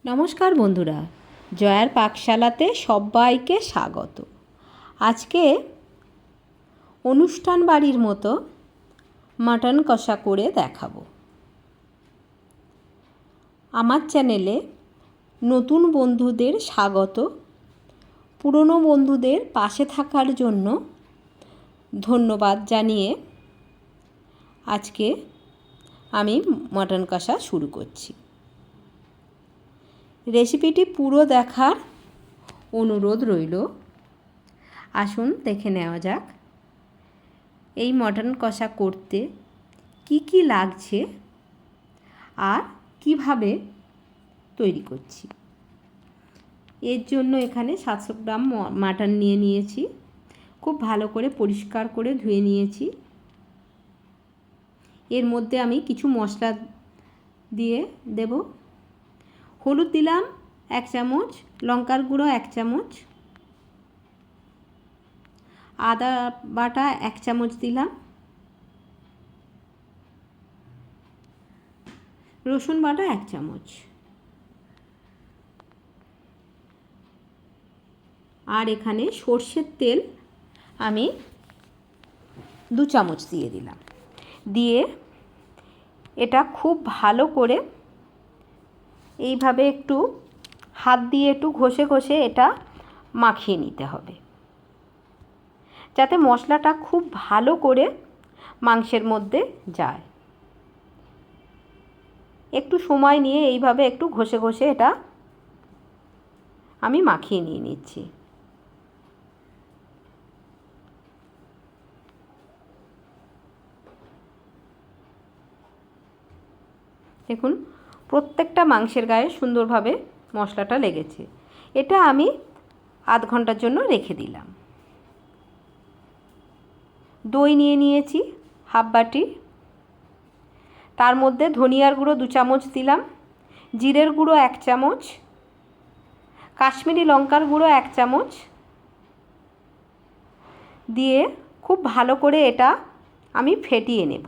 নমস্কার বন্ধুরা, জয়ার পাকশালাতে সবাইকে স্বাগত। আজকে অনুষ্ঠান বাড়ির মতো মাটন কষা করে দেখাবো। আমার চ্যানেলে নতুন বন্ধুদের স্বাগত, পুরনো বন্ধুদের পাশে থাকার জন্য ধন্যবাদ জানিয়ে আজকে আমি মাটন কষা শুরু করছি। রেসিপিটি পুরো দেখার অনুরোধ রইল। আসুন দেখে নেওয়া যাক এই মটন কষা করতে কি কি লাগছে আর কিভাবে তৈরি করছি। এর জন্য এখানে 700 গ্রাম মাটন নিয়ে নিয়েছি। খুব ভালো করে পরিষ্কার করে ধুয়ে নিয়েছি। এর মধ্যে আমি কিছু মশলা দিয়ে দেব। হলুদ দিলাম 1 চামচ, লঙ্কার গুঁড়ো 1 চামচ, আদা বাটা 1 চামচ দিলাম, রসুন বাটা 1 চামচ, আর এখানে সর্ষের তেল আমি 2 চামচ দিয়ে দিলাম। দিয়ে এটা খুব ভালো করে এইভাবে একটু হাত দিয়ে একটু ঘষে ঘষে এটা মাখিয়ে নিতে হবে, যাতে মশলাটা খুব ভালো করে মাংসের মধ্যে যায়। একটু সময় নিয়ে এইভাবে একটু ঘষে ঘষে এটা আমি মাখিয়ে নিয়ে নিচ্ছি। দেখুন প্রত্যেকটা মাংসের গায়ে সুন্দরভাবে মশলাটা লেগেছে। এটা আমি আধ ঘন্টার জন্য রেখে দিলাম। দই নিয়ে নিয়েছি হাফ বাটি, তার মধ্যে ধনিয়ার গুঁড়ো 2 চামচ দিলাম, জিরের গুঁড়ো 1 চামচ, কাশ্মীরি লঙ্কার গুঁড়ো 1 চামচ দিয়ে খুব ভালো করে এটা আমি ফেটিয়ে নেব।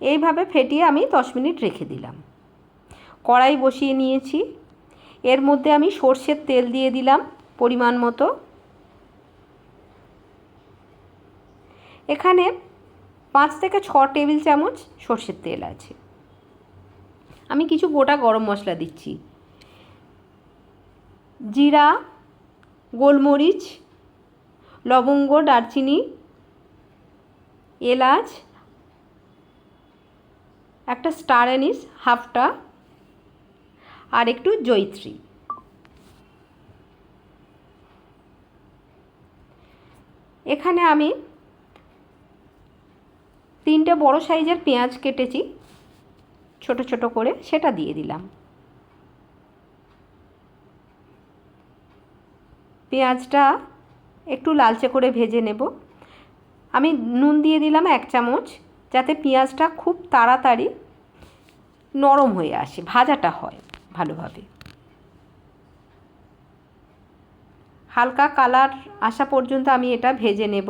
এইভাবে ফেটিয়ে আমি 10 মিনিট রেখে দিলাম। কড়াই বসিয়ে নিয়েছি। এর মধ্যে আমি সর্ষের তেল দিয়ে দিলাম পরিমাণ মতো। এখানে 5 থেকে 6 টেবিল চামচ সর্ষের তেল আছে। আমি কিছু গোটা গরম মশলা দিচ্ছি। জিরা, গোলমরিচ, লবঙ্গ, দারচিনি, এলাচ, একটা স্টার অ্যানিস হাফটা, আর একটু জয়িত্রী। এখানে আমি 3টে বড় সাইজের পেঁয়াজ কেটেছি ছোট ছোট করে, সেটা দিয়ে দিলাম। পেঁয়াজটা একটু লালচে করে ভেজে নেব। আমি নুন দিয়ে দিলাম 1 চামচ, যাতে পেঁয়াজটা খুব তাড়াতাড়ি নরম হয়ে আসে, ভাজাটা হয় ভালোভাবে। হালকা কালার আসা পর্যন্ত আমি এটা ভেজে নেব।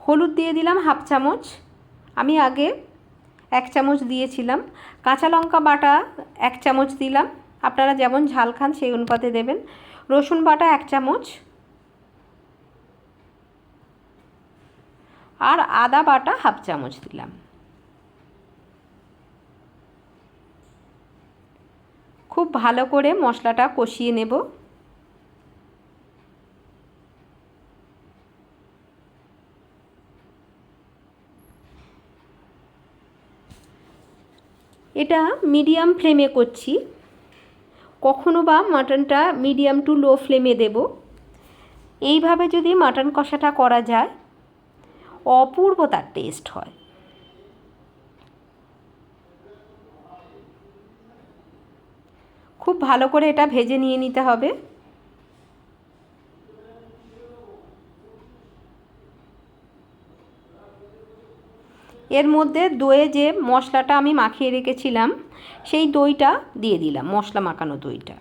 হলুদ দিয়ে দিলাম হাফ চামচ, আমি আগে 1 চামচ দিয়েছিলাম। কাঁচা লঙ্কা বাটা 1 চামচ দিলাম, আপনারা যেমন ঝাল খান সেই অনুপাতে দেবেন। রসুন বাটা 1 চামচ, আর আদা বাটা হাফ চামচ দিলাম। খুব ভালো করে মশলাটা কষিয়ে নেব। এটা মিডিয়াম ফ্লেমে করছি। কখনো বা মাটনটা মিডিয়াম টু লো ফ্লেমে দেব। এইভাবে যদি মাটন কষাটা করা যায়, অপূর্ব তার টেস্ট হয়। খুব ভালো করে এটা ভেজে নিয়ে নিতে হবে। এর মধ্যে দইয়ে যে মশলাটা আমি মাখিয়ে রেখেছিলাম সেই দইটা দিয়ে দিলাম, মশলা মাখানো দইটা।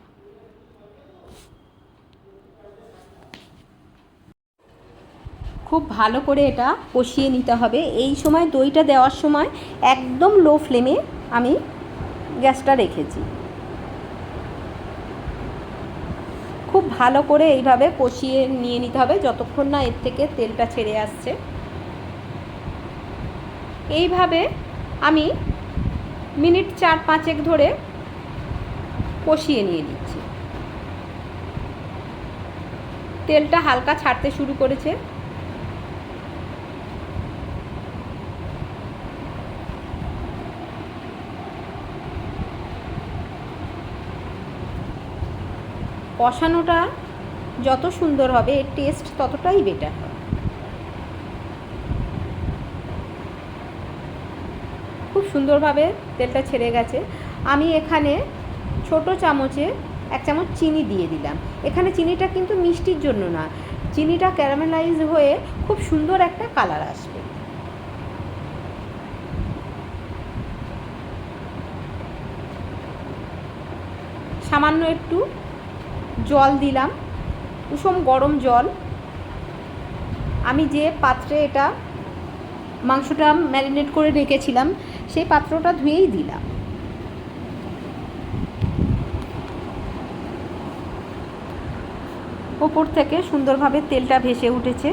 খুব খুব ভালো করে এটা কষিয়ে নিতে হবে। এই সময় দইটা দেওয়ার সময় একদম লো ফ্লেমে আমি গ্যাসটা রেখেছি। খুব ভালো করে এইভাবে কষিয়ে নিয়ে নিতে হবে যতক্ষণ না এর থেকে তেলটা ছেড়ে আসছে। এইভাবে আমি মিনিট 4-5 ধরে কষিয়ে নিয়ে নিচ্ছি। তেলটা হালকা ছাড়তে শুরু করেছে। কষানোটা যত সুন্দর হবে এর টেস্ট ততটাই বেটার হবে। খুব সুন্দরভাবে তেলটা ছেড়ে গেছে। আমি এখানে ছোট চামচে 1 চামচ চিনি দিয়ে দিলাম। এখানে চিনিটা কিন্তু মিষ্টির জন্য না, চিনিটা ক্যারামেলাইজ হয়ে খুব সুন্দর একটা কালার আসবে। সামান্য একটু জল দিলাম, কুসুম গরম জল। আমি যে পাত্রে এটা মাংসটা ম্যারিনেট করে রেখেছিলাম সেই পাত্রটা ধুয়েই দিলাম। ওপর থেকে সুন্দরভাবে তেলটা ভেসে উঠেছে।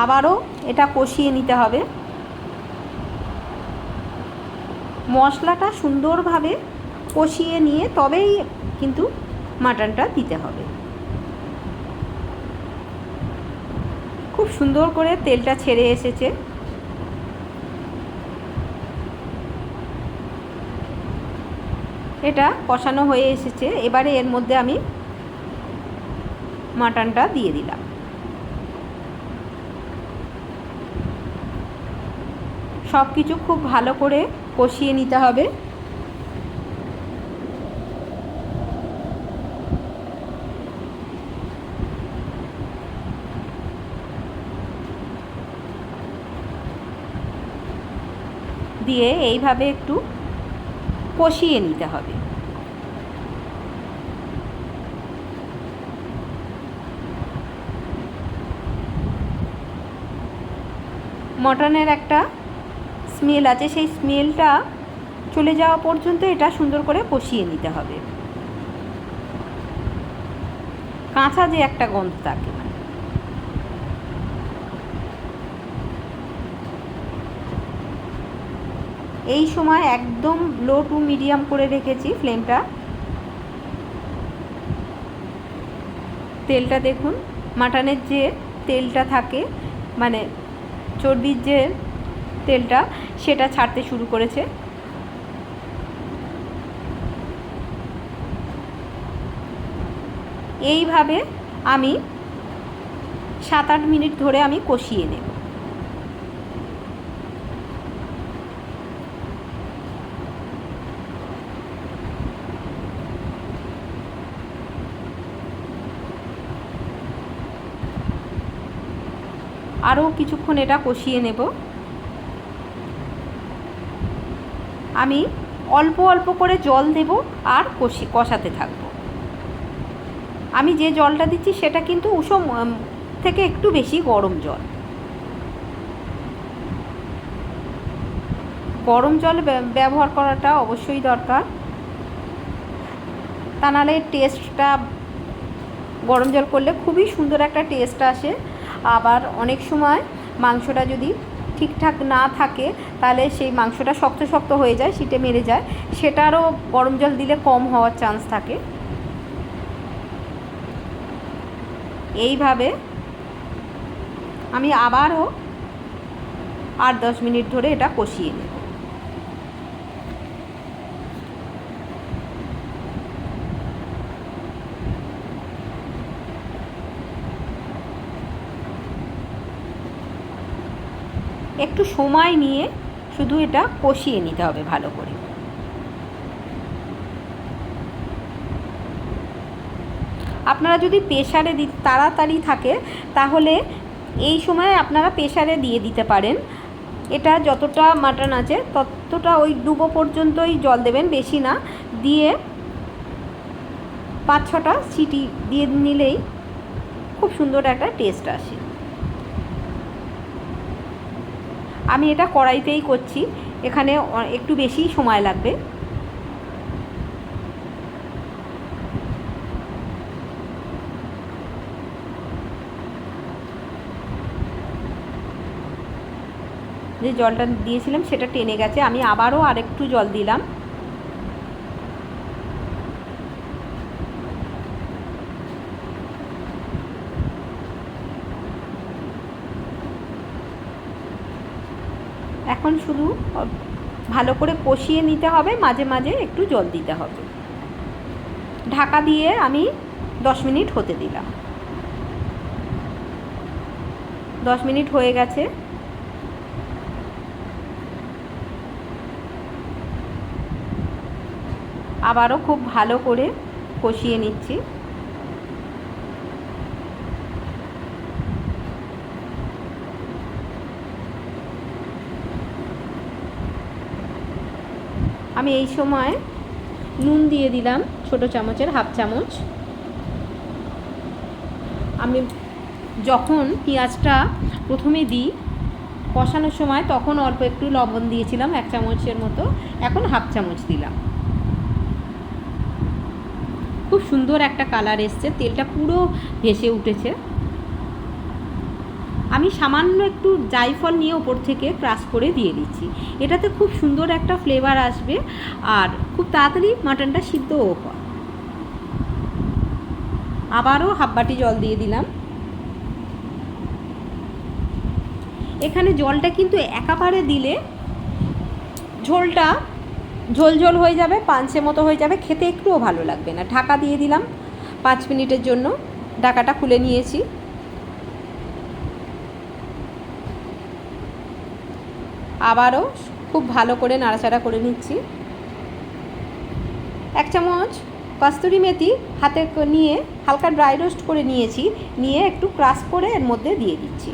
আবারও এটা কষিয়ে নিতে হবে। মশলাটা সুন্দরভাবে কষিয়ে নিয়ে তবেই কিন্তু মাটনটা দিতে হবে। খুব সুন্দর করে তেলটা ছেড়ে এসেছে। এটা কষানো হয়ে এসেছে। এবারে এর মধ্যে আমি মাটনটা দিয়ে দিলাম। সব কিছু খুব ভালো করে কষিয়ে নিতে হবে। দিয়ে এইভাবে একটু কষিয়ে নিতে হবে। মটনের একটা স্মেল আছে, সেই স্মেলটা চলে যাওয়া পর্যন্ত এটা সুন্দর করে কষিয়ে নিতে হবে। কাঁচা যে একটা গন্ধ থাকে, এই সময় একদম লো টু মিডিয়াম করে রেখেছি ফ্লেমটা। তেলটা দেখুন, মাটনের যে তেলটা থাকে মানে চর্বির যে তেলটা সেটা ছাড়তে শুরু করেছে। এইভাবে আমি 7-8 মিনিট ধরে আমি কষিয়ে নেব। আরও কিছুক্ষণ এটা কষিয়ে নেব। আমি অল্প অল্প করে জল দেব আর কষাতে থাকব। আমি যে জলটা দিচ্ছি সেটা কিন্তু উষম থেকে একটু বেশি গরম জল। গরম জল ব্যবহার করাটা অবশ্যই দরকার, তা নাহলে টেস্টটা গরম জল করলে খুবই সুন্দর একটা টেস্ট আসে। আবার অনেক সময় মাংসটা যদি ঠিকঠাক না থাকে তাহলে সেই মাংসটা শক্ত শক্ত হয়ে যায়, সিটে মেরে যায়, সেটারও গরম জল দিলে কম হওয়ার চান্স থাকে। এইভাবে আমি আবারও 8-10 মিনিট ধরে এটা কষিয়ে নেব। একটু সময় নিয়ে শুধু এটা কষিয়ে নিতে হবে ভালো করে। আপনারা যদি প্রেসারে তাড়াতাড়ি থাকে তাহলে এই সময় আপনারা প্রেসারে দিয়ে দিতে পারেন। এটা যতটা মাটন আছে ততটা ওই ডুবো পর্যন্তই জল দেবেন, বেশি না। দিয়ে 5-6টা সিটি দিয়ে নিলেই খুব সুন্দর একটা টেস্ট আসে। আমি এটা কড়াইতেই করছি, এখানে একটু বেশি সময় লাগবে। যে জলটা দিয়েছিলাম সেটা টেনে গেছে, আমি আবারও আরেকটু জল দিলাম। এখন শুধু ভালো করে কষিয়ে নিতে হবে, মাঝে মাঝে একটু জল দিতে হবে। ঢাকা দিয়ে আমি 10 মিনিট হতে দিলাম। 10 মিনিট হয়ে গেছে। আবারও খুব ভালো করে কষিয়ে নিচ্ছি। আমি এই সময় নুন দিয়ে দিলাম ছোটো চামচের হাফ চামচ। আমি যখন পেঁয়াজটা প্রথমে দিই কষানোর সময় তখন অল্প একটু লবণ দিয়েছিলাম 1 চামচের মতো, এখন হাফ চামচ দিলাম। খুব সুন্দর একটা কালার এসছে, তেলটা পুরো ভেসে উঠেছে। আমি সামান্য একটু জায়ফল নিয়ে ওপর থেকে ক্রাশ করে দিয়ে দিচ্ছি, এটাতে খুব সুন্দর একটা ফ্লেভার আসবে আর খুব তাড়াতাড়ি মাটনটা সিদ্ধও হয়। আবারও হাফ বাটি জল দিয়ে দিলাম। এখানে জলটা কিন্তু একেবারে দিলে ঝোলটা ঝোল ঝোল হয়ে যাবে, পাঞ্চে মতো হয়ে যাবে, খেতে একটুও ভালো লাগবে না। ঢাকা দিয়ে দিলাম 5 মিনিটের জন্য। ঢাকাটা খুলে নিয়েছি। আবারও খুব ভালো করে নাড়াচাড়া করে নিচ্ছি। 1 চামচ কস্তুরি মেথি হাতে নিয়ে হালকা ড্রাই রোস্ট করে নিয়েছি, নিয়ে একটু ক্রাশ করে এর মধ্যে দিয়ে দিচ্ছি।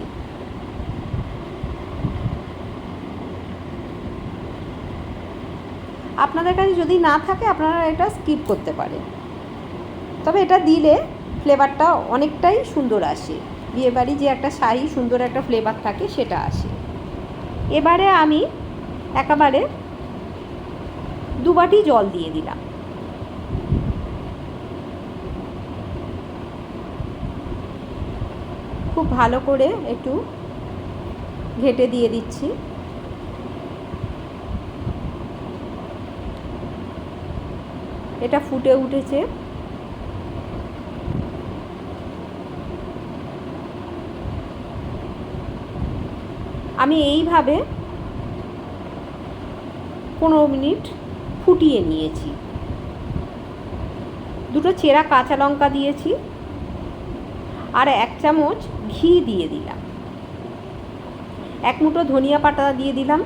আপনাদের কাছে যদি না থাকে আপনারা এটা স্কিপ করতে পারেন, তবে এটা দিলে ফ্লেভারটা অনেকটাই সুন্দর আসে। বিয়েবাড়ি যে একটা শাহী সুন্দর একটা ফ্লেভার থাকে সেটা আসে। এবারে আমি একেবারে 2 বাটি জল দিয়ে দিলাম। খুব ভালো করে একটু ঘেঁটে দিয়ে দিচ্ছি। এটা ফুটে উঠেছে। আমি এইভাবে 15 মিনিট ফুটিয়ে নিয়েছি। 2টো চেরা কাঁচা লঙ্কা দিয়েছি আর 1 চামচ ঘি দিয়ে দিলাম। 1 মুঠো ধনিয়া পাতা দিয়ে দিলাম।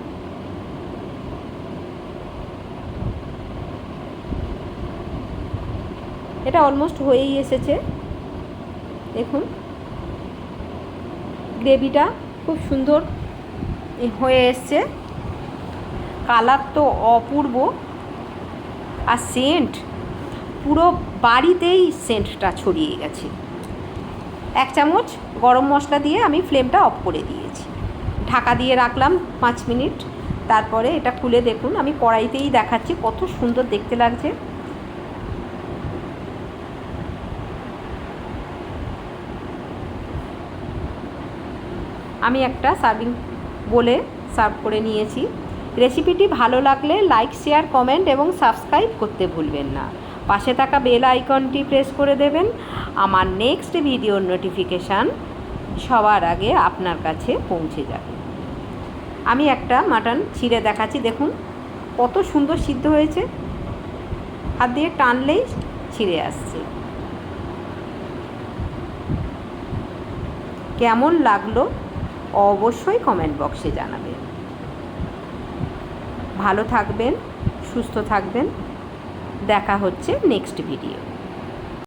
এটা অলমোস্ট হয়েই এসেছে। দেখুন গ্রেভিটা খুব সুন্দর হয়ে এসছে, কালার তো অপূর্ব, আর সেন্ট পুরো বাড়িতেই সেন্টটা ছড়িয়ে গেছে। 1 চামচ গরম মশলা দিয়ে আমি ফ্লেমটা অফ করে দিয়েছি। ঢাকা দিয়ে রাখলাম 5 মিনিট। তারপরে এটা খুলে দেখুন, আমি কড়াইতেই দেখাচ্ছি কত সুন্দর দেখতে লাগছে। আমি একটা সার্ভিং বলে সার্ভ করে নিয়েছি। রেসিপিটি ভালো লাগলে লাইক, শেয়ার, কমেন্ট এবং সাবস্ক্রাইব করতে ভুলবেন না। পাশে থাকা বেল আইকনটি প্রেস করে দেবেন। আমার নেক্সট ভিডিওর নোটিফিকেশান সবার আগে আপনার কাছে পৌঁছে যাবে। আমি একটা মাটন ছিঁড়ে দেখাচ্ছি, দেখুন কত সুন্দর সিদ্ধ হয়েছে, হাত দিয়ে টানলেই ছিঁড়ে আসছে। কেমন লাগলো অবশ্যই কমেন্ট বক্সে জানাবেন। ভালো থাকবেন, সুস্থ থাকবেন। দেখা হচ্ছে নেক্সট ভিডিও।